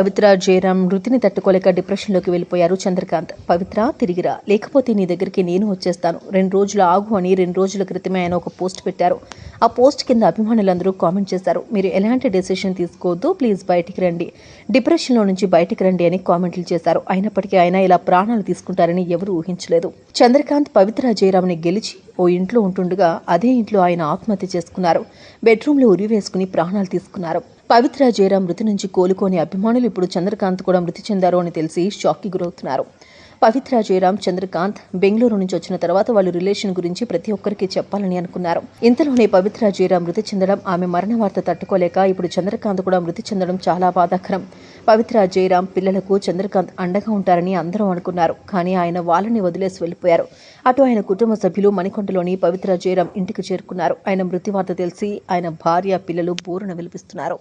పవిత్ర జయరాం మృతిని తట్టుకోలేక డిప్రెషన్లోకి వెళ్ళిపోయారు చంద్రకాంత్. పవిత్ర తిరిగిరా, లేకపోతే నీ దగ్గరికి నేను వచ్చేస్తాను, 2 రోజులు ఆగు అని 2 రోజుల క్రితమే ఆయన ఒక పోస్ట్ పెట్టారు. ఆ పోస్ట్ కింద అభిమానులందరూ కామెంట్ చేశారు. మీరు ఎలాంటి డెసిషన్ తీసుకోవద్దు, ప్లీజ్ బయటికి రండి, డిప్రెషన్లో నుంచి బయటికి రండి అని కామెంట్లు చేశారు. అయినప్పటికీ ఆయన ఇలా ప్రాణాలు తీసుకుంటారని ఎవరూ ఊహించలేదు. చంద్రకాంత్ పవిత్ర జయరాంని గెలిచి ఓ ఇంట్లో ఉంటుండగా అదే ఇంట్లో ఆయన ఆత్మహత్య చేసుకున్నారు. బెడ్రూమ్లో ఉరివేసుకుని ప్రాణాలు తీసుకున్నారు. పవిత్ర జయరాం మృతి నుంచి కోలుకోని అభిమానులు ఇప్పుడు చంద్రకాంత్ కూడా మృతి చెందారు అని తెలిసి షాక్కి గురవుతున్నారు. పవిత్ర జయరాం, చంద్రకాంత్ బెంగళూరు నుంచి వచ్చిన తర్వాత వాళ్ళ రిలేషన్ గురించి ప్రతి ఒక్కరికి చెప్పాలని అనుకున్నారు. ఇంతలోనే పవిత్ర జయరాం మృతి చెందడం, ఆమె మరణ వార్త తట్టుకోలేక ఇప్పుడు చంద్రకాంత్ కూడా మృతి చెందడం చాలా బాధాకరం. పవిత్ర జయరాం పిల్లలకు చంద్రకాంత్ అండగా ఉంటారని అందరూ అనుకున్నారు. కానీ ఆయన వాళ్ళని వదిలేసి వెళ్ళిపోయారు. అటు ఆయన కుటుంబ సభ్యులు మణికొండలోని పవిత్ర జయరాం ఇంటికి చేరుకున్నారు. ఆయన మృతి వార్త తెలిసి ఆయన భార్య, పిల్లలు బోరున విలపిస్తున్నారు.